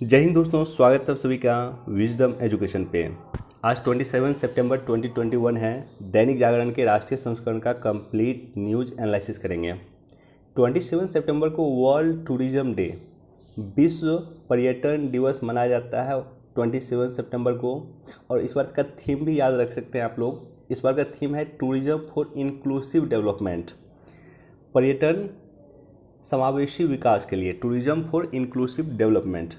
जय हिंद दोस्तों, स्वागत है आप सभी का विजडम एजुकेशन पे। आज 27 सितंबर 2021 है। दैनिक जागरण के राष्ट्रीय संस्करण का कंप्लीट न्यूज़ एनालिसिस करेंगे। 27 सितंबर को वर्ल्ड टूरिज्म डे, विश्व पर्यटन दिवस मनाया जाता है 27 सितंबर को। और इस बार का थीम भी याद रख सकते हैं आप लोग। इस बार का थीम है टूरिज्म फॉर इंक्लूसिव डेवलपमेंट, पर्यटन समावेशी विकास के लिए, tourism for inclusive development.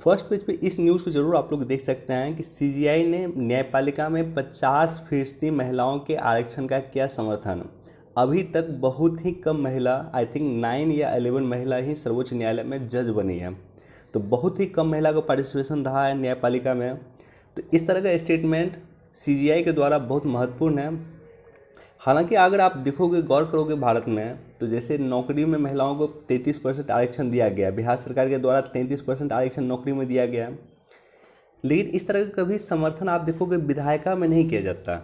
First page पे इस न्यूज़ को जरूर आप लोग देख सकते हैं कि सीजीआई ने न्यायपालिका में 50% महिलाओं के आरक्षण का किया समर्थन। अभी तक बहुत ही कम महिला, आई थिंक 9 या 11 महिला ही सर्वोच्च न्यायालय में जज बनी है। तो बहुत ही कम महिला का पार्टिसिपेशन रहा है न्यायपालिका में। तो इस तरह का स्टेटमेंट सीजीआई के द्वारा बहुत महत्वपूर्ण है। हालांकि अगर आप देखोगे, गौर करोगे भारत में, तो जैसे नौकरी में महिलाओं को 33% आरक्षण दिया गया, बिहार सरकार के द्वारा 33% आरक्षण नौकरी में दिया गया। लेकिन इस तरह का कभी समर्थन आप देखोगे विधायिका में नहीं किया जाता।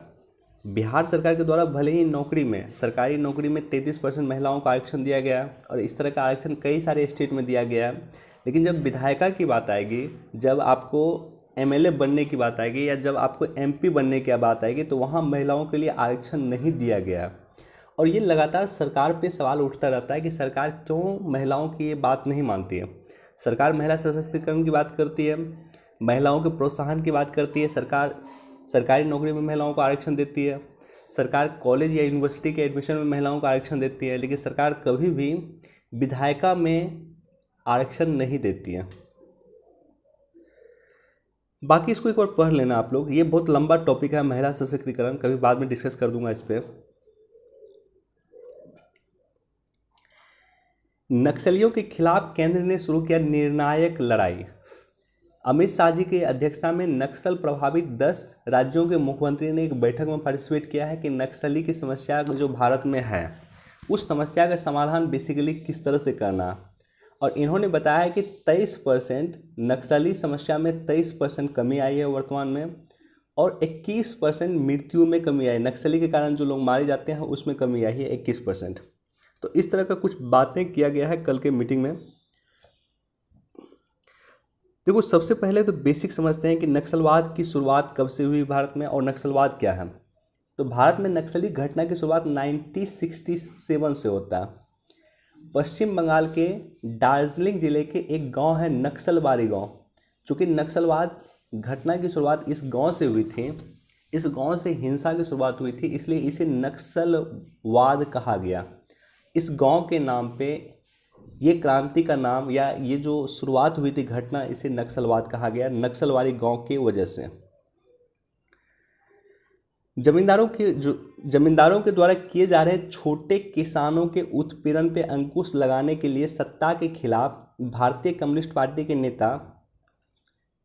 बिहार सरकार के द्वारा भले ही नौकरी में, सरकारी नौकरी में 33% महिलाओं को आरक्षण दिया गया और इस तरह का आरक्षण कई सारे स्टेट में दिया गया, लेकिन जब विधायिका की बात आएगी, जब आपको एमएलए बनने की बात आएगी या जब आपको एमपी बनने की बात आएगी, तो वहाँ महिलाओं के लिए आरक्षण नहीं दिया गया। और ये लगातार सरकार पे सवाल उठता रहता है कि सरकार क्यों महिलाओं की ये बात नहीं मानती है। सरकार महिला सशक्तिकरण की बात करती है, महिलाओं के प्रोत्साहन की बात करती है, सरकार सरकारी नौकरी में महिलाओं को आरक्षण देती है, सरकार कॉलेज या यूनिवर्सिटी के एडमिशन में महिलाओं को आरक्षण देती है, लेकिन सरकार कभी भी विधायिका में आरक्षण नहीं देती है। बाकी इसको एक बार पढ़ लेना आप लोग, ये बहुत लंबा टॉपिक है महिला सशक्तिकरण, कभी बाद में डिस्कस कर दूंगा इस पर। नक्सलियों के खिलाफ केंद्र ने शुरू किया निर्णायक लड़ाई। अमित शाह जी की अध्यक्षता में नक्सल प्रभावित 10 राज्यों के मुख्यमंत्री ने एक बैठक में पार्टिसिपेट किया है कि नक्सली की समस्या जो भारत में है, उस समस्या का समाधान बेसिकली किस तरह से करना। और इन्होंने बताया कि 23% नक्सली समस्या में 23% कमी आई है वर्तमान में, और 21% मृत्यु में कमी आई। नक्सली के कारण जो लोग मारे जाते हैं उसमें कमी आई है 21%। तो इस तरह का कुछ बातें किया गया है कल के मीटिंग में। देखो, सबसे पहले तो बेसिक समझते हैं कि नक्सलवाद की शुरुआत कब से हुई भारत में और नक्सलवाद क्या है। तो भारत में नक्सली घटना की शुरुआत 1967 से होता है। पश्चिम बंगाल के दार्जिलिंग जिले के एक गांव है नक्सलबारी गांव। चूँकि नक्सलवाद घटना की शुरुआत इस गांव से हुई थी, इस गांव से हिंसा की शुरुआत हुई थी, इसलिए इसे नक्सलवाद कहा गया। इस गांव के नाम पे ये क्रांति का नाम, या ये जो शुरुआत हुई थी घटना, इसे नक्सलवाद कहा गया, नक्सलबारी गांव की वजह से। जमींदारों के द्वारा किए जा रहे छोटे किसानों के उत्पीड़न पे अंकुश लगाने के लिए सत्ता के खिलाफ भारतीय कम्युनिस्ट पार्टी के नेता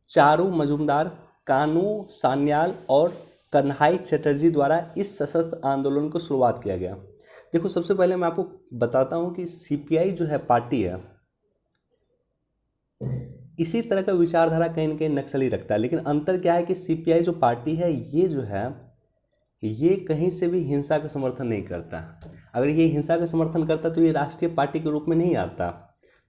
चारू मजूमदार, कानू सान्याल और कन्हाई चटर्जी द्वारा इस सशस्त्र आंदोलन को शुरुआत किया गया। देखो, सबसे पहले मैं आपको बताता हूँ कि सीपीआई जो है पार्टी है, इसी तरह का विचारधारा कहीं ना कहीं नक्सली रखता है। लेकिन अंतर क्या है कि सीपीआई जो पार्टी है, ये जो है, ये कहीं से भी हिंसा का समर्थन नहीं करता। अगर ये हिंसा का समर्थन करता तो ये राष्ट्रीय पार्टी के रूप में नहीं आता।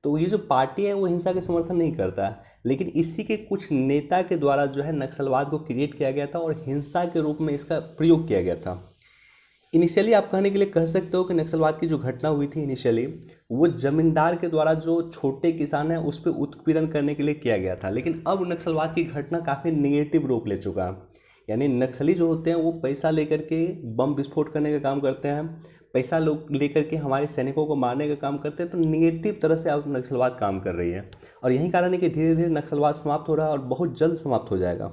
तो ये जो पार्टी है वो हिंसा का समर्थन नहीं करता, लेकिन इसी के कुछ नेता के द्वारा जो है नक्सलवाद को क्रिएट किया गया था और हिंसा के रूप में इसका प्रयोग किया गया था। इनिशियली आप कहने के लिए कह सकते हो कि नक्सलवाद की जो घटना हुई थी इनिशियली, वो जमींदार के द्वारा जो छोटे किसान हैं उस पर उत्पीड़न करने के लिए किया गया था। लेकिन अब नक्सलवाद की घटना काफ़ी नेगेटिव रूप ले चुका है। यानी नक्सली जो होते हैं वो पैसा लेकर के बम विस्फोट करने का काम करते हैं, पैसा लोग लेकर के हमारे सैनिकों को मारने का काम करते हैं। तो निगेटिव तरह से अब नक्सलवाद काम कर रही है, और यही कारण है कि धीरे धीरे नक्सलवाद समाप्त हो रहा है और बहुत जल्द समाप्त हो जाएगा।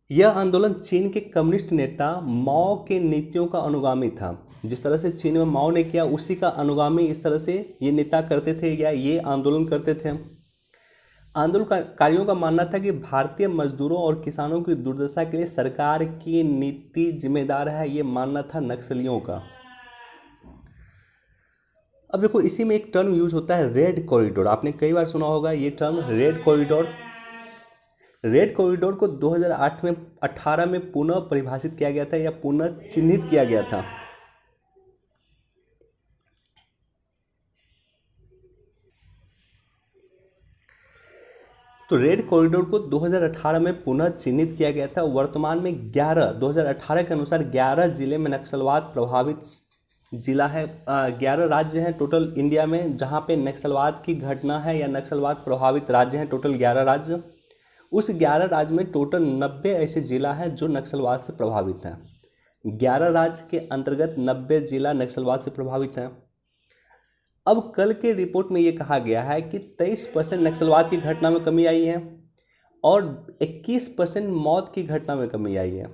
यह आंदोलन चीन के कम्युनिस्ट नेता माओ के नीतियों का अनुगामी था। जिस तरह से चीन में माओ ने किया, उसी का अनुगामी इस तरह से ये नेता करते थे या ये आंदोलन करते थे। आंदोलनकारियों का मानना था कि भारतीय मजदूरों और किसानों की दुर्दशा के लिए सरकार की नीति जिम्मेदार है, ये मानना था नक्सलियों का। अब देखो, इसी में एक टर्म यूज होता है रेड कॉरिडोर। आपने कई बार सुना होगा ये term red corridor. Red corridor को 2018 में पुनः परिभाषित किया गया था या पुनः चिन्हित किया गया था। तो रेड कॉरिडोर को 2018 में पुनः चिन्हित किया गया था। वर्तमान में 2018 के अनुसार 11 जिले में नक्सलवाद प्रभावित जिला है। 11 राज्य हैं टोटल इंडिया में जहां पे नक्सलवाद की घटना है या नक्सलवाद प्रभावित राज्य हैं, टोटल 11 राज्य। उस 11 राज्य में टोटल 90 ऐसे जिला हैं जो नक्सलवाद से प्रभावित हैं। 11 राज्य के अंतर्गत 90 जिला नक्सलवाद से प्रभावित हैं। अब कल के रिपोर्ट में ये कहा गया है कि 23% नक्सलवाद की घटना में कमी आई है और 21% मौत की घटना में कमी आई है।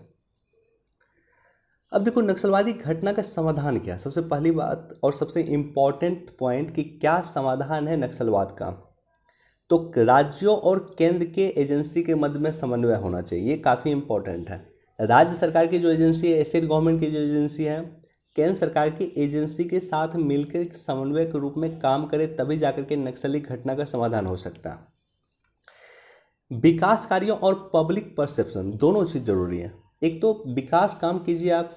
अब देखो नक्सलवादी घटना का समाधान क्या, सबसे पहली बात और सबसे इम्पॉर्टेंट पॉइंट कि क्या समाधान है नक्सलवाद का। तो राज्यों और केंद्र के एजेंसी के मध्य में समन्वय होना चाहिए, ये काफ़ी इम्पोर्टेंट है। राज्य सरकार की जो एजेंसी है, स्टेट गवर्नमेंट की जो एजेंसी है, केंद्र सरकार की एजेंसी के साथ मिलकर समन्वय के रूप में काम करे, तभी जाकर के नक्सली घटना का समाधान हो सकता है। विकास कार्यों और पब्लिक परसेप्शन दोनों चीज़ जरूरी है। एक तो विकास काम कीजिए आप,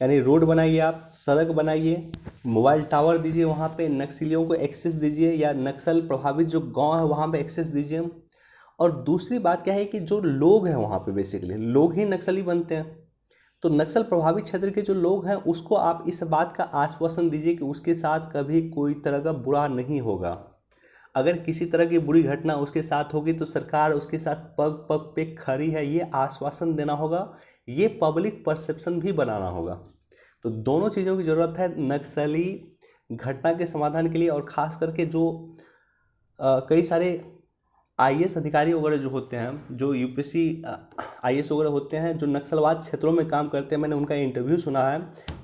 यानी रोड बनाइए, आप सड़क बनाइए, मोबाइल टावर दीजिए, वहाँ पे नक्सलियों को एक्सेस दीजिए या नक्सल प्रभावित जो गांव है वहाँ पे एक्सेस दीजिए। और दूसरी बात क्या है कि जो लोग हैं वहाँ पे बेसिकली लोग ही नक्सली बनते हैं, तो नक्सल प्रभावित क्षेत्र के जो लोग हैं उसको आप इस बात का आश्वासन दीजिए कि उसके साथ कभी कोई तरह का बुरा नहीं होगा। अगर किसी तरह की बुरी घटना उसके साथ होगी तो सरकार उसके साथ पग पग पे खड़ी है, ये आश्वासन देना होगा, ये पब्लिक परसेप्शन भी बनाना होगा। तो दोनों चीज़ों की ज़रूरत है नक्सली घटना के समाधान के लिए। और ख़ास करके जो कई सारे आईएएस अधिकारी वगैरह जो होते हैं, जो यूपीएससी आईएएस वगैरह होते हैं, जो नक्सलवाद क्षेत्रों में काम करते हैं, मैंने उनका इंटरव्यू सुना है,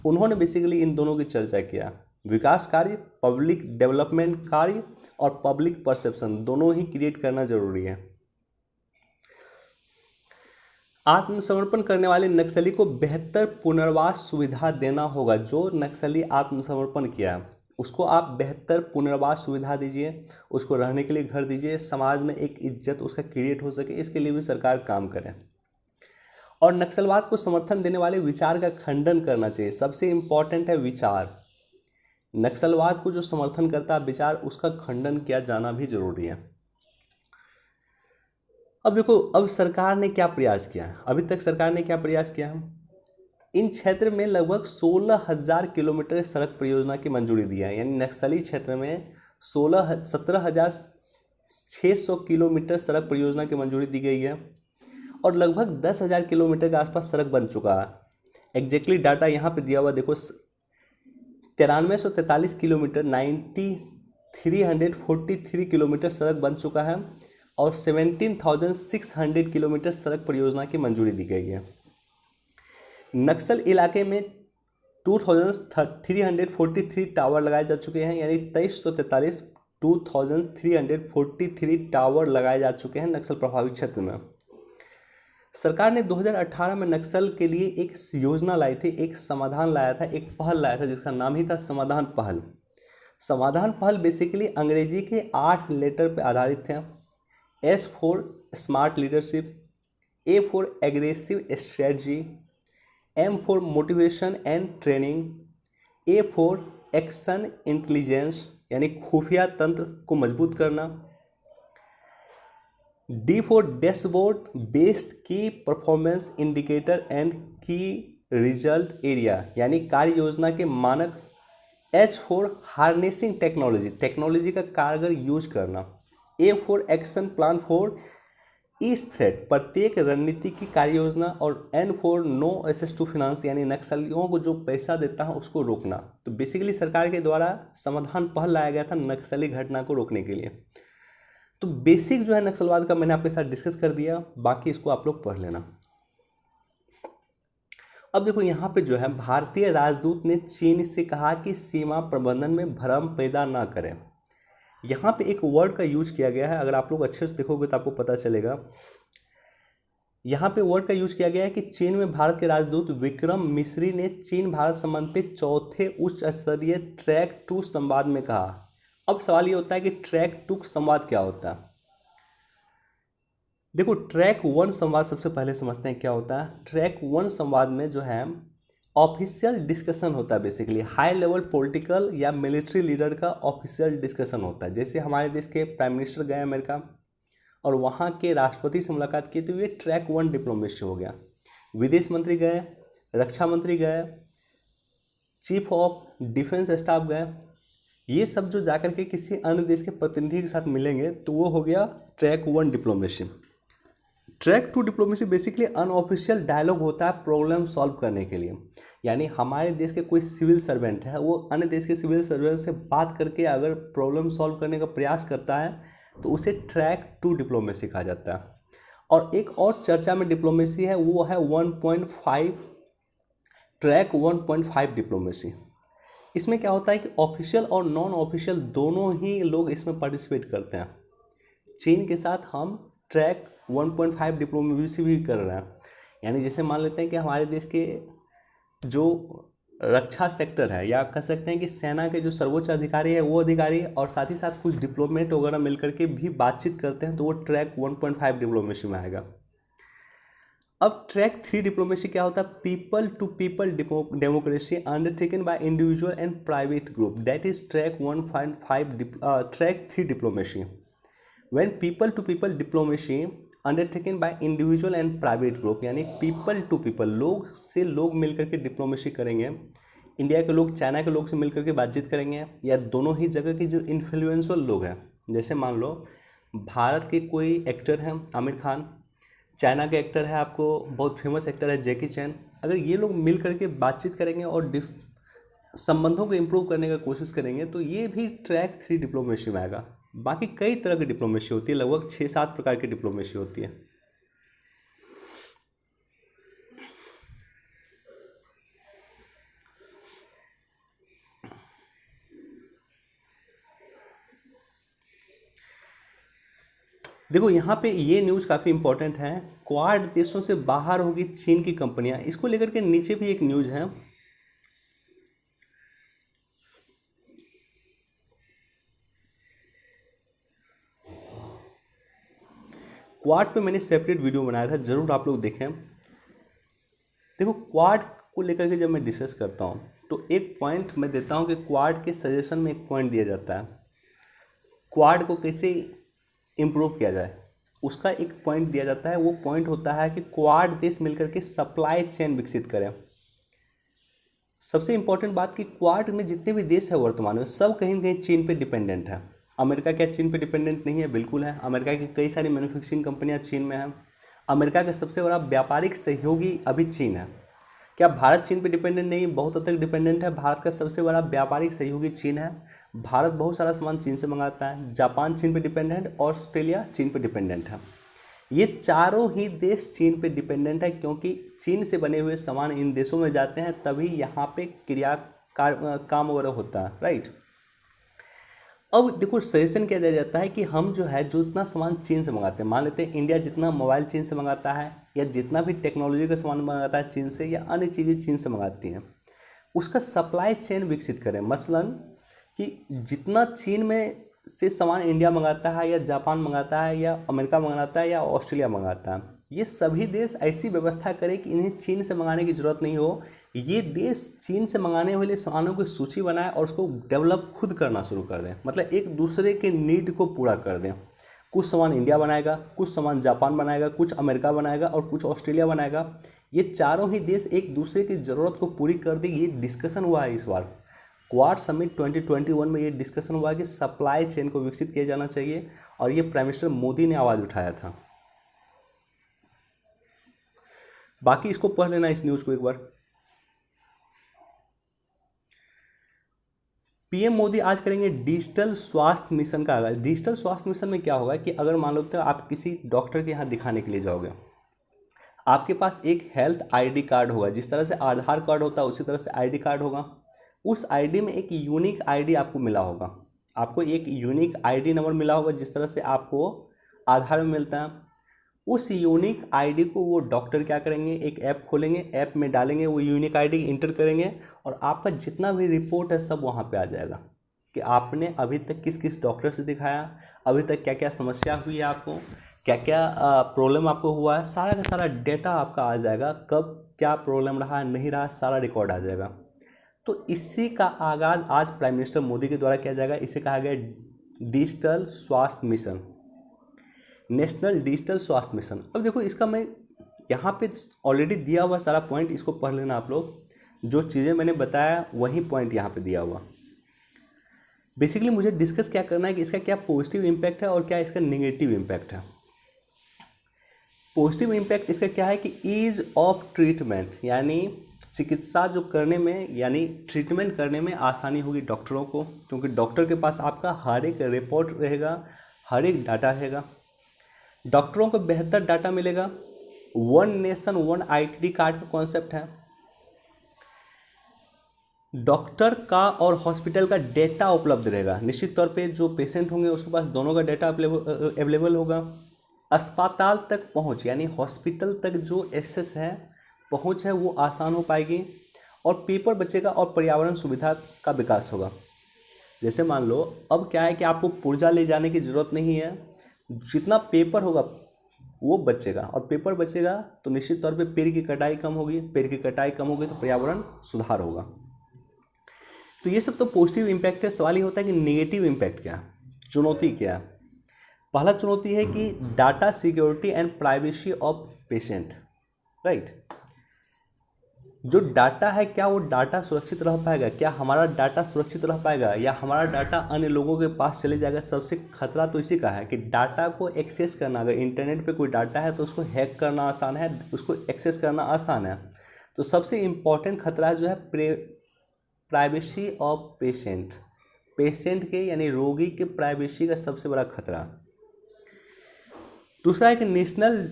उन्होंने बेसिकली इन दोनों की चर्चा किया। विकास कार्य, पब्लिक डेवलपमेंट कार्य और पब्लिक परसेप्शन दोनों ही क्रिएट करना जरूरी है। आत्मसमर्पण करने वाले नक्सली को बेहतर पुनर्वास सुविधा देना होगा। जो नक्सली आत्मसमर्पण किया है उसको आप बेहतर पुनर्वास सुविधा दीजिए, उसको रहने के लिए घर दीजिए, समाज में एक इज्जत उसका क्रिएट हो सके, इसके लिए भी सरकार काम करे। और नक्सलवाद को समर्थन देने वाले विचार का खंडन करना चाहिए। सबसे इम्पॉर्टेंट है विचार। नक्सलवाद को जो समर्थन करता है विचार, उसका खंडन किया जाना भी जरूरी है। अब देखो अब सरकार ने क्या प्रयास किया है, अभी तक सरकार ने क्या प्रयास किया है। इन क्षेत्र में लगभग 16,000 किलोमीटर सड़क परियोजना की मंजूरी दी है, यानी नक्सली क्षेत्र में 17,600 किलोमीटर सड़क परियोजना की मंजूरी दी गई है और लगभग 10,000 किलोमीटर के आसपास सड़क बन चुका है। एग्जैक्टली डाटा यहाँ पे दिया हुआ देखो, 9343 किलोमीटर 9343 किलोमीटर सड़क बन चुका है और 17,600 किलोमीटर सड़क परियोजना की मंजूरी दी गई है। नक्सल इलाके में 2343 टावर लगाए जा चुके हैं, यानी 2343 टावर लगाए जा चुके हैं नक्सल प्रभावित क्षेत्र में। सरकार ने 2018 में नक्सल के लिए एक योजना लाई थी, एक समाधान लाया था, एक पहल लाया था जिसका नाम ही था समाधान पहल। समाधान पहल बेसिकली अंग्रेजी के 8 लेटर पर आधारित थे। S for smart leadership, A for aggressive strategy, M for motivation and training, A for action intelligence यानी खुफिया तंत्र को मजबूत करना, D for dashboard based key performance indicator and key result area यानी कार्य योजना के मानक, H for harnessing technology, technology का कारगर यूज करना, A for action plan for each threat, प्रत्येक रणनीति की कार्य योजना, और N for no access to finance यानी नक्सलियों को जो पैसा देता है उसको रोकना। तो बेसिकली सरकार के द्वारा समाधान पहल लाया गया था नक्सली घटना को रोकने के लिए। तो बेसिक जो है नक्सलवाद का मैंने आपके साथ डिस्कस कर दिया, बाकी इसको आप लोग पढ़ लेना। अब देखो यहाँ पे जो है भारतीय राजदूत ने चीन से कहा कि सीमा प्रबंधन में भ्रम पैदा ना करें। यहाँ पे एक वर्ड का यूज किया गया है, अगर आप लोग अच्छे से देखोगे तो आपको पता चलेगा। यहाँ पे वर्ड का यूज किया गया है कि चीन में भारत के राजदूत विक्रम मिश्री ने चीन भारत संबंध पे चौथे उच्च स्तरीय ट्रैक 2 संवाद में कहा। अब सवाल ये होता है कि ट्रैक 2 संवाद क्या होता है। देखो ट्रैक 1 संवाद सबसे पहले समझते हैं क्या होता है। ट्रैक 1 संवाद में जो है ऑफिशियल डिस्कशन होता है, बेसिकली हाई लेवल पॉलिटिकल या मिलिट्री लीडर का ऑफिशियल डिस्कशन होता है। जैसे हमारे देश के प्राइम मिनिस्टर गए अमेरिका और वहाँ के राष्ट्रपति से मुलाकात की, तो ये ट्रैक 1 डिप्लोमेसी हो गया। विदेश मंत्री गए, रक्षा मंत्री गए, चीफ ऑफ डिफेंस स्टाफ गए, ये सब जो जाकर के किसी अन्य देश के प्रतिनिधि के साथ मिलेंगे तो वो हो गया track 1 diplomacy. Track 2 diplomacy basically unofficial dialogue होता है प्रॉब्लम सॉल्व करने के लिए। यानी हमारे देश के कोई सिविल सर्वेंट है, वो अन्य देश के सिविल सर्वेंट से बात करके अगर प्रॉब्लम सॉल्व करने का प्रयास करता है तो उसे ट्रैक 2 डिप्लोमेसी कहा जाता है। और एक और चर्चा में डिप्लोमेसी है, वो है 1.5 ट्रैक 1.5 डिप्लोमेसी। इसमें क्या होता है कि ऑफिशियल और नॉन ऑफिशियल दोनों ही लोग इसमें पार्टिसिपेट करते हैं। चीन के साथ हम ट्रैक 1.5 डिप्लोमेसी भी कर रहे हैं। यानी जैसे मान लेते हैं कि हमारे देश के जो रक्षा सेक्टर है, या कह सकते हैं कि सेना के जो सर्वोच्च अधिकारी है वो अधिकारी, और साथ ही साथ कुछ डिप्लोमेट वगैरह मिलकर के भी बातचीत करते हैं, तो वो ट्रैक 1.5 डिप्लोमेसी में आएगा। अब ट्रैक 3 डिप्लोमेसी क्या होता है? People to people democracy undertaken by individual and private group, that is track 1.5 track 3 diplomacy. When people to people diplomacy undertaken by individual and private group, यानी पीपल टू पीपल, लोग से लोग मिलकर के diplomacy करेंगे। इंडिया के लोग China के लोग से मिलकर के बातचीत करेंगे, या दोनों ही जगह के जो इन्फ्लुएंशियल लोग हैं, जैसे मान लो भारत के कोई एक्टर हैं आमिर खान, चाइना के एक्टर है आपको बहुत फेमस एक्टर है जैकी चैन, अगर ये लोग मिल करके बातचीत करेंगे और संबंधों को इम्प्रूव करने का कोशिश करेंगे तो ये भी ट्रैक 3 डिप्लोमेसी में आएगा। बाकी कई तरह की डिप्लोमेसी होती है, लगभग 6-7 प्रकार की डिप्लोमेसी होती है। देखो यहाँ पे ये न्यूज़ काफ़ी इंपॉर्टेंट है, क्वाड देशों से बाहर होगी चीन की कंपनियां, इसको लेकर के नीचे भी एक न्यूज़ है। क्वाड पे मैंने सेपरेट वीडियो बनाया था, जरूर आप लोग देखें। देखो क्वाड को लेकर के जब मैं डिस्कस करता हूँ तो एक पॉइंट मैं देता हूँ कि क्वाड के सजेशन में एक पॉइंट दिया जाता है, क्वाड को कैसे इम्प्रूव किया जाए उसका एक पॉइंट दिया जाता है। वो पॉइंट होता है कि क्वाड देश मिलकर के सप्लाई चेन विकसित करें। सबसे इंपॉर्टेंट बात कि क्वाड में जितने भी देश है वर्तमान में सब कहीं ना कहीं चीन पे डिपेंडेंट है। अमेरिका क्या चीन पे डिपेंडेंट नहीं है? बिल्कुल है। अमेरिका की कई सारी मैन्युफैक्चरिंग कंपनियां चीन में हैं। अमेरिका का सबसे बड़ा व्यापारिक सहयोगी अभी चीन है। क्या भारत चीन पे डिपेंडेंट नहीं? बहुत हद तक डिपेंडेंट है। भारत का सबसे बड़ा व्यापारिक सहयोगी चीन है। भारत बहुत सारा सामान चीन से मंगाता है। जापान चीन पे डिपेंडेंट, ऑस्ट्रेलिया चीन पे डिपेंडेंट है। ये चारों ही देश चीन पे डिपेंडेंट है, क्योंकि चीन से बने हुए सामान इन देशों में जाते हैं, तभी यहाँ पे काम वगैरह होता है, राइट। अब देखो सजेशन क्या दिया जाता है कि हम जो है जो इतना सामान चीन से मंगाते हैं, मान लेते हैं इंडिया जितना मोबाइल चीन से मंगाता है, या जितना भी टेक्नोलॉजी का सामान मंगाता है चीन से, या अन्य चीज़ें चीन से मंगाती हैं, उसका सप्लाई चेन विकसित करें। मसलन कि जितना चीन में से सामान इंडिया मंगाता है, या जापान मंगाता है, या अमेरिका मंगाता है, या ऑस्ट्रेलिया मंगाता है, ये सभी देश ऐसी व्यवस्था करें कि इन्हें चीन से मंगाने की ज़रूरत नहीं हो। ये देश चीन से मंगाने वाले सामानों की सूची बनाए और उसको डेवलप खुद करना शुरू कर दें, मतलब एक दूसरे के नीड को पूरा कर दें। कुछ सामान इंडिया बनाएगा, कुछ सामान जापान बनाएगा, कुछ अमेरिका बनाएगा और कुछ ऑस्ट्रेलिया बनाएगा। ये चारों ही देश एक दूसरे की ज़रूरत को पूरी कर दें। ये डिस्कशन हुआ है इस बार क्वाड समिट 2021 में। ये डिस्कशन हुआ कि सप्लाई चेन को विकसित किया जाना चाहिए, और ये प्राइम मिनिस्टर मोदी ने आवाज़ उठाया था। बाकी इसको पढ़ लेना, इस न्यूज़ को एक बार। पीएम मोदी आज करेंगे डिजिटल स्वास्थ्य मिशन का आगाज। डिजिटल स्वास्थ्य मिशन में क्या होगा कि अगर मान लो तो आप किसी डॉक्टर के यहाँ दिखाने के लिए जाओगे, आपके पास एक हेल्थ आईडी कार्ड होगा। जिस तरह से आधार कार्ड होता है उसी तरह से आईडी कार्ड होगा। उस आईडी में एक यूनिक आईडी आपको मिला होगा। आपको एक यूनिक आईडी नंबर मिला होगा, जिस तरह से आपको आधार में मिलता है। उस यूनिक आईडी को वो डॉक्टर क्या करेंगे, एक ऐप खोलेंगे, ऐप में डालेंगे, वो यूनिक आईडी इंटर करेंगे, और आपका जितना भी रिपोर्ट है सब वहाँ पे आ जाएगा कि आपने अभी तक किस किस डॉक्टर से दिखाया, अभी तक क्या क्या समस्या हुई है आपको, क्या क्या प्रॉब्लम आपको हुआ है, सारा का सारा डेटा आपका आ जाएगा। कब? क्या प्रॉब्लम रहा नहीं रहा सारा रिकॉर्ड आ जाएगा। तो इसी का आगाज़ आज प्राइम मिनिस्टर मोदी के द्वारा किया जाएगा। इसे कहा गया डिजिटल स्वास्थ्य मिशन, नेशनल डिजिटल स्वास्थ्य मिशन। अब देखो इसका मैं यहाँ पे ऑलरेडी दिया हुआ सारा पॉइंट, इसको पढ़ लेना आप लोग। जो चीज़ें मैंने बताया वही पॉइंट यहाँ पे दिया हुआ। बेसिकली मुझे डिस्कस क्या करना है कि इसका क्या पॉजिटिव इम्पैक्ट है और क्या इसका नेगेटिव इम्पैक्ट है। पॉजिटिव इम्पैक्ट इसका क्या है कि ईज ऑफ ट्रीटमेंट, यानी चिकित्सा जो करने में यानी ट्रीटमेंट करने में आसानी होगी डॉक्टरों को, क्योंकि डॉक्टर के पास आपका हर एक रिपोर्ट रहेगा, हर एक डाटा रहेगा। डॉक्टरों को बेहतर डाटा मिलेगा। One nation one ID card का कॉन्सेप्ट है। डॉक्टर का और हॉस्पिटल का डेटा उपलब्ध रहेगा। निश्चित तौर पे जो पेशेंट होंगे उसके पास दोनों का डेटा अवेलेबल होगा। अस्पताल तक पहुंच यानी हॉस्पिटल तक जो एक्सेस है, पहुंच है, वो आसान हो पाएगी और पेपर बचेगा और पर्यावरण सुविधा का विकास होगा। जैसे मान लो अब क्या है कि आपको पुर्जा ले जाने की ज़रूरत नहीं है, जितना पेपर होगा वो बचेगा और पेपर बचेगा तो निश्चित तौर पे पेड़ की कटाई कम होगी, पेड़ की कटाई कम होगी तो पर्यावरण सुधार होगा। तो ये सब तो पॉजिटिव इम्पैक्ट है। सवाल ये होता है कि नेगेटिव इम्पैक्ट क्या है, चुनौती क्या है। पहला चुनौती है कि data security and privacy of patient, right. जो डाटा है क्या वो डाटा सुरक्षित रह पाएगा, क्या हमारा डाटा सुरक्षित रह पाएगा या हमारा डाटा अन्य लोगों के पास चले जाएगा। सबसे खतरा तो इसी का है कि डाटा को एक्सेस करना, अगर इंटरनेट पे कोई डाटा है तो उसको हैक करना आसान है, उसको एक्सेस करना आसान है। तो सबसे इम्पॉर्टेंट खतरा जो है प्राइवेसी ऑफ पेशेंट, पेशेंट के यानी रोगी के प्राइवेसी का सबसे बड़ा खतरा। दूसरा है कि नेशनल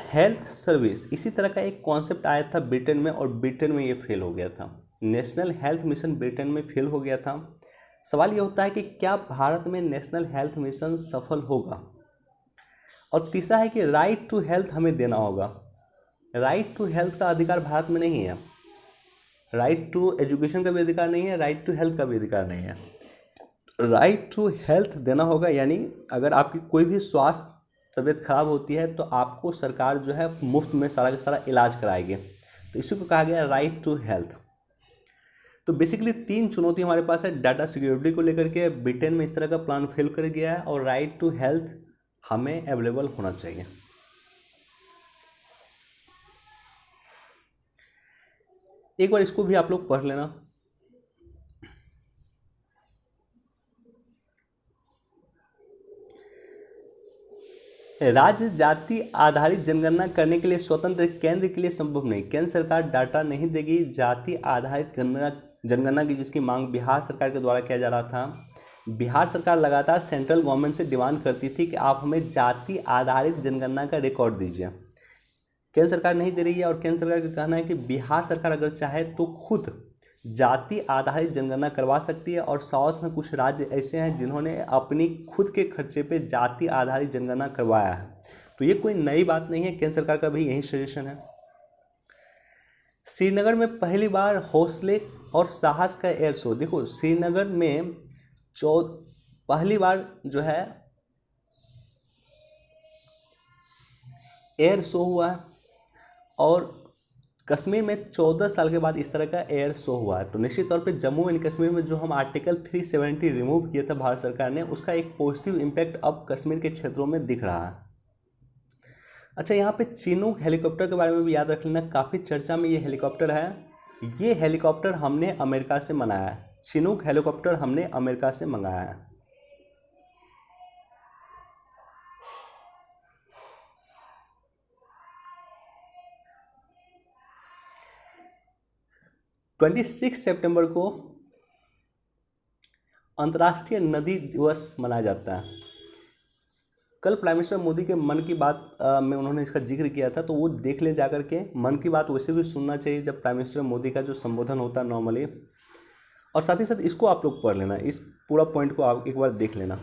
हेल्थ सर्विस, इसी तरह का एक कॉन्सेप्ट आया था ब्रिटेन में और ब्रिटेन में ये फेल हो गया था। नेशनल हेल्थ मिशन ब्रिटेन में फेल हो गया था। सवाल ये होता है कि क्या भारत में नेशनल हेल्थ मिशन सफल होगा। और तीसरा है कि राइट टू हेल्थ हमें देना होगा। राइट टू हेल्थ का अधिकार भारत में नहीं है, राइट टू एजुकेशन का भी अधिकार नहीं है, राइट टू हेल्थ का भी अधिकार नहीं है। राइट टू हेल्थ देना होगा, यानी अगर आपकी कोई भी स्वास्थ्य तबीयत खराब होती है तो आपको सरकार जो है मुफ्त में सारा का सारा इलाज कराएगी। तो इसी को कहा गया राइट टू हेल्थ। तो बेसिकली 3 चुनौती हमारे पास है। डाटा सिक्योरिटी को लेकर के ब्रिटेन में इस तरह का प्लान फेल कर गया है और राइट टू हेल्थ हमें अवेलेबल होना चाहिए। एक बार इसको भी आप लोग पढ़ लेना। राज्य जाति आधारित जनगणना करने के लिए स्वतंत्र केंद्र के लिए संभव नहीं। केंद्र सरकार डाटा नहीं देगी जाति आधारित जनगणना की, जिसकी मांग बिहार सरकार के द्वारा किया जा रहा था। बिहार सरकार लगातार सेंट्रल गवर्नमेंट से डिमांड करती थी कि आप हमें जाति आधारित जनगणना का रिकॉर्ड दीजिए। केंद्र सरकार नहीं दे रही है और केंद्र सरकार का कहना है कि बिहार सरकार अगर चाहे तो खुद जाति आधारित जनगणना करवा सकती है। और साउथ में कुछ राज्य ऐसे हैं जिन्होंने अपनी खुद के खर्चे पे जाति आधारित जनगणना करवाया है। तो ये कोई नई बात नहीं है, केंद्र सरकार का भी यही सजेशन है। श्रीनगर में पहली बार हौसले और साहस का एयर शो। देखो श्रीनगर में पहली बार जो है एयर शो हुआ है और कश्मीर में 14 साल के बाद इस तरह का एयर शो हुआ है। तो निश्चित तौर पे जम्मू एंड कश्मीर में जो हम आर्टिकल 370 रिमूव किया था भारत सरकार ने, उसका एक पॉजिटिव इम्पैक्ट अब कश्मीर के क्षेत्रों में दिख रहा है। अच्छा, यहाँ पे चिनूक हेलीकॉप्टर के बारे में भी याद रख लेना, काफ़ी चर्चा में ये हेलीकॉप्टर है। ये हेलीकॉप्टर हमने अमेरिका से मंगाया है। चिनूक हेलीकॉप्टर हमने अमेरिका से मंगाया है। सितंबर को अंतर्राष्ट्रीय नदी दिवस मनाया जाता है। कल प्राइम मिनिस्टर मोदी के मन की बात में उन्होंने इसका जिक्र किया था, तो वो देख ले जाकर के। मन की बात वैसे भी सुनना चाहिए जब प्राइम मिनिस्टर मोदी का जो संबोधन होता है नॉर्मली। और साथ ही साथ इसको आप लोग पढ़ लेना, इस पूरा पॉइंट को आप एक बार देख लेना।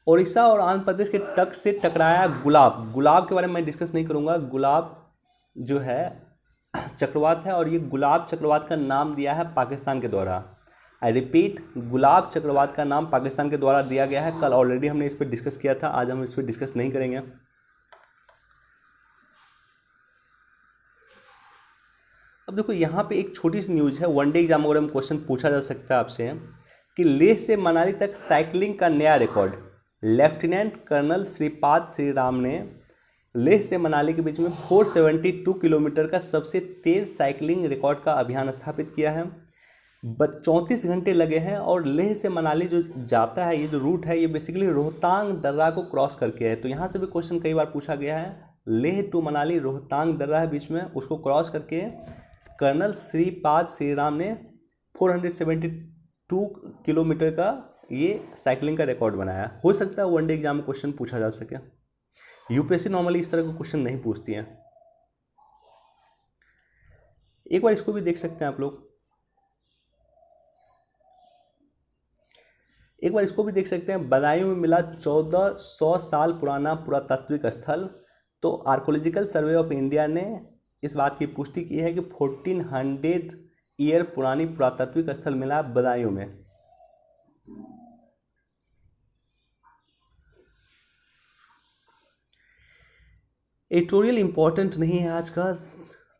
उड़ीसा और आंध्र प्रदेश के तट से टकराया गुलाब के बारे में मैं डिस्कस नहीं करूंगा। गुलाब जो है चक्रवात है और ये गुलाब चक्रवात का नाम दिया है पाकिस्तान के द्वारा। आई रिपीट, गुलाब चक्रवात का नाम पाकिस्तान के द्वारा दिया गया है। कल ऑलरेडी हमने इस पर डिस्कस किया था, आज हम इस पर डिस्कस नहीं करेंगे। अब देखो यहाँ पे एक छोटी सी न्यूज़ है, वनडे एग्जाम वगैरह में क्वेश्चन पूछा जा सकता है आपसे कि लेह से मनाली तक साइकिलिंग का नया record. Lieutenant colonel Shripad Shriram ने लेह से मनाली के बीच में 472 किलोमीटर का सबसे तेज साइकिलिंग रिकॉर्ड का अभियान स्थापित किया है। 34 घंटे लगे हैं और लेह से मनाली जो जाता है, ये जो रूट है, ये बेसिकली रोहतांग दर्रा को क्रॉस करके है। तो यहाँ से भी क्वेश्चन कई बार पूछा गया है, लेह टू मनाली रोहतांग दर्रा है बीच में, उसको क्रॉस करके कर्नल श्रीपाद श्रीराम ने 472 किलोमीटर का ये साइकिलिंग का रिकॉर्ड बनाया। हो सकता है वनडे एग्जाम में क्वेश्चन पूछा जा सके। यूपीएससी नॉर्मली इस तरह का क्वेश्चन नहीं पूछती है। एक बार इसको भी देख सकते हैं आप लोग, एक बार इसको भी देख सकते हैं। बदायूं में मिला 1400 साल पुराना पुरातात्विक स्थल। तो आर्कोलॉजिकल सर्वे ऑफ इंडिया ने इस बात की पुष्टि की है कि 1400 ईयर पुरानी पुरातात्विक स्थल मिला बदायूं में। एडिटोरियल इंपॉर्टेंट नहीं है आज का,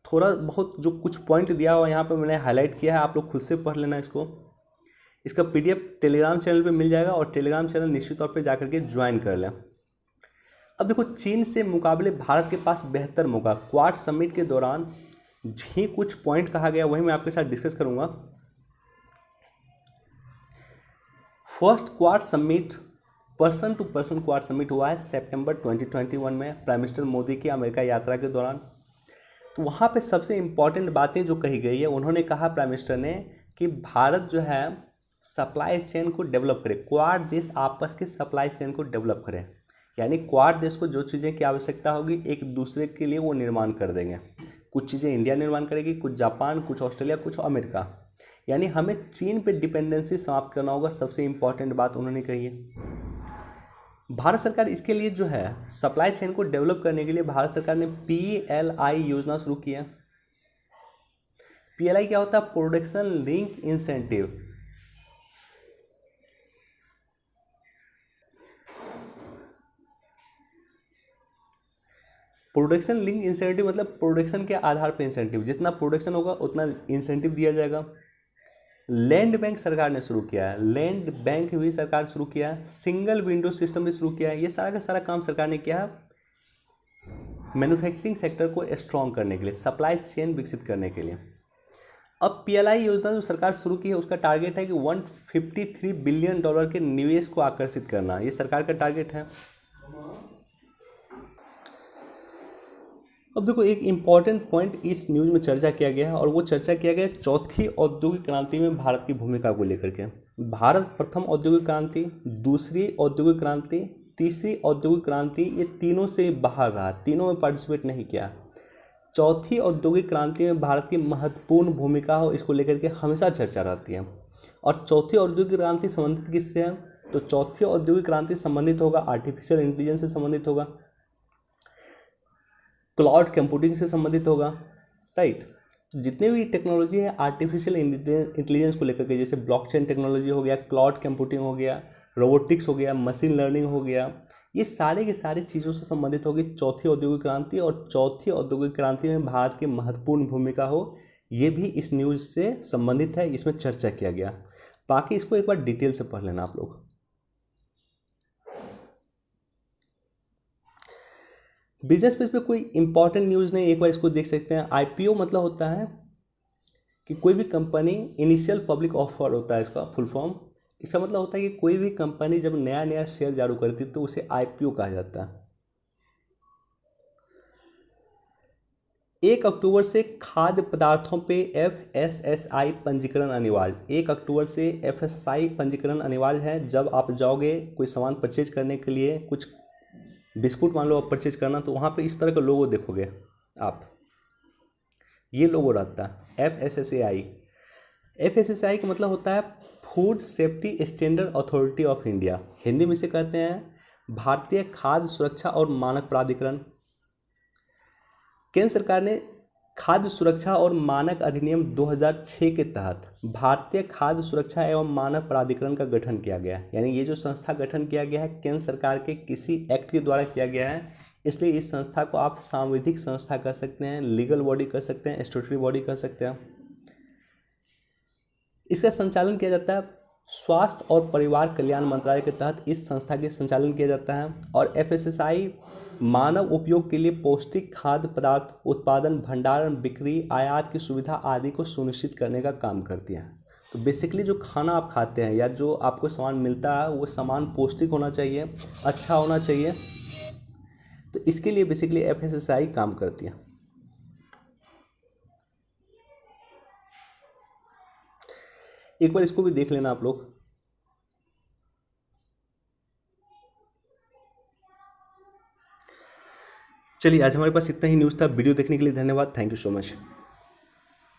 थोड़ा बहुत जो कुछ पॉइंट दिया हुआ यहाँ पर मैंने हाईलाइट किया है, आप लोग खुद से पढ़ लेना इसको। इसका पीडीएफ टेलीग्राम चैनल पे मिल जाएगा और टेलीग्राम चैनल निश्चित तौर पे जाकर के ज्वाइन कर लें। अब देखो, चीन से मुकाबले भारत के पास बेहतर मौका। क्वाड समिट के दौरान ही कुछ पॉइंट कहा गया, वही मैं आपके साथ डिस्कस करूंगा। First quad summit, person to person quad summit हुआ है सितंबर 2021 में प्राइम मिनिस्टर मोदी की अमेरिका यात्रा के दौरान। तो वहाँ पे सबसे इम्पॉर्टेंट बातें जो कही गई है, उन्होंने कहा प्राइम मिनिस्टर ने कि भारत जो है सप्लाई चेन को डेवलप करे, क्वाड देश आपस के सप्लाई चेन को डेवलप करें। यानी क्वाड देश को जो चीज़ें की आवश्यकता होगी एक दूसरे के लिए वो निर्माण कर देंगे। कुछ चीज़ें इंडिया निर्माण करेगी, कुछ जापान, कुछ ऑस्ट्रेलिया, कुछ अमेरिका। यानी हमें चीन पे डिपेंडेंसी समाप्त करना होगा, सबसे इम्पॉर्टेंट बात उन्होंने कही है। भारत सरकार इसके लिए जो है सप्लाई चेन को डेवलप करने के लिए भारत सरकार ने PLI योजना शुरू की है। PLI क्या होता है? Production link incentive. Production link incentive मतलब प्रोडक्शन के आधार पर इंसेंटिव, जितना प्रोडक्शन होगा उतना इंसेंटिव दिया जाएगा। लैंड बैंक सरकार ने शुरू किया है, लैंड बैंक भी सरकार शुरू किया है। सिंगल विंडो सिस्टम भी शुरू किया है। ये सारा का सारा काम सरकार ने किया है मैन्युफैक्चरिंग सेक्टर को स्ट्रॉन्ग करने के लिए, सप्लाई चेन विकसित करने के लिए। अब PLI योजना जो सरकार शुरू की है उसका टारगेट है कि $153 बिलियन के निवेश को आकर्षित करना, ये सरकार का टारगेट है। अब देखो, एक इम्पॉर्टेंट पॉइंट इस न्यूज़ में चर्चा किया गया है और वो चर्चा किया गया चौथी औद्योगिक क्रांति में भारत की भूमिका को लेकर के। भारत प्रथम औद्योगिक क्रांति, दूसरी औद्योगिक क्रांति, तीसरी औद्योगिक क्रांति, ये तीनों से बाहर रहा, तीनों में पार्टिसिपेट नहीं किया। चौथी औद्योगिक क्रांति में भारत की महत्वपूर्ण भूमिका हो, इसको लेकर के हमेशा चर्चा रहती है। और चौथी औद्योगिक क्रांति संबंधित किससे है? तो चौथी औद्योगिक क्रांति संबंधित होगा आर्टिफिशियल इंटेलिजेंस से संबंधित होगा, क्लाउड कंप्यूटिंग से संबंधित होगा, राइट। तो जितने भी टेक्नोलॉजी है आर्टिफिशियल इंटेलिजेंस को लेकर के, जैसे ब्लॉकचेन टेक्नोलॉजी हो गया, क्लाउड कंप्यूटिंग हो गया, रोबोटिक्स हो गया, मशीन लर्निंग हो गया, ये सारे के सारे चीज़ों से संबंधित होगी चौथी औद्योगिक क्रांति। और चौथी औद्योगिक क्रांति में भारत की महत्वपूर्ण भूमिका हो, ये भी इस न्यूज़ से संबंधित है, इसमें चर्चा किया गया। बाकी इसको एक बार डिटेल से पढ़ लेना आप लोग। बिजनेस पेज पे कोई इंपॉर्टेंट न्यूज़ नहीं, एक बार इसको देख सकते हैं। IPO मतलब होता है कि कोई भी कंपनी, इनिशियल पब्लिक ऑफर होता है इसका फुल फॉर्म। इसका मतलब होता है कि कोई भी कंपनी जब नया नया शेयर जारी करती है तो उसे IPO कहा जाता है। 1 अक्टूबर से खाद्य पदार्थों पे FSSAI पंजीकरण अनिवार्य। 1 अक्टूबर से FSSAI पंजीकरण अनिवार्य है। जब आप जाओगे कोई सामान परचेज करने के लिए, कुछ बिस्कुट मान लो आप परचेज करना, तो वहाँ पे इस तरह का लोगो देखोगे आप, ये लोगो रहता है FSSAI। FSSAI का मतलब होता है food safety standard authority of India. Hindi में इसे कहते हैं भारतीय खाद्य सुरक्षा और मानक प्राधिकरण। केंद्र सरकार ने खाद्य सुरक्षा और मानक अधिनियम 2006 के तहत भारतीय खाद्य सुरक्षा एवं मानक प्राधिकरण का गठन किया गया है। यानी ये जो संस्था गठन किया गया है केंद्र सरकार के किसी एक्ट के द्वारा किया गया है, इसलिए इस संस्था को आप सांविधिक संस्था कह सकते हैं, लीगल बॉडी कह सकते हैं, स्टैट्यूटरी बॉडी कह सकते हैं। इसका संचालन किया जाता है स्वास्थ्य और परिवार कल्याण मंत्रालय के तहत इस संस्था के संचालन किया जाता है। और FSSAI मानव उपयोग के लिए पौष्टिक खाद्य पदार्थ उत्पादन, भंडारण, बिक्री, आयात की सुविधा आदि को सुनिश्चित करने का काम करती है। तो बेसिकली जो खाना आप खाते हैं या जो आपको सामान मिलता है वो सामान पौष्टिक होना चाहिए, अच्छा होना चाहिए। तो इसके लिए बेसिकली FSSAI काम करती है। एक बार इसको भी देख लेना आप लोग। चलिए आज हमारे पास इतना ही न्यूज़ था। वीडियो देखने के लिए धन्यवाद। Thank you so much.